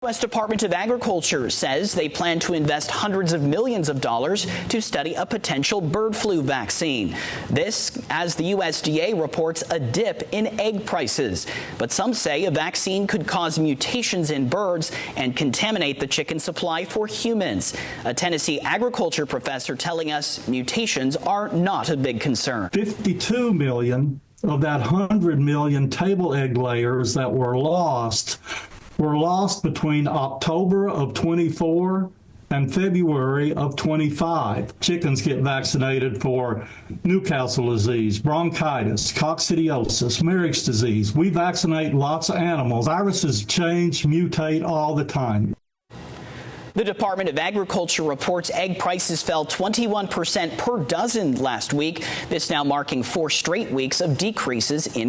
U.S. Department of Agriculture says they plan to invest hundreds of millions of dollars to study a potential bird flu vaccine. This as the USDA reports a dip in egg prices. But some say a vaccine could cause mutations in birds and contaminate the chicken supply for humans. A Tennessee agriculture professor telling us mutations are not a big concern. 52 million of that 100 million table egg layers that were lost between October of 24 and February of 25. Chickens get vaccinated for Newcastle disease, bronchitis, coccidiosis, Marek's disease. We vaccinate lots of animals. Viruses change, mutate all the time. The Department of Agriculture reports egg prices fell 21% per dozen last week. This now marking 4 straight weeks of decreases in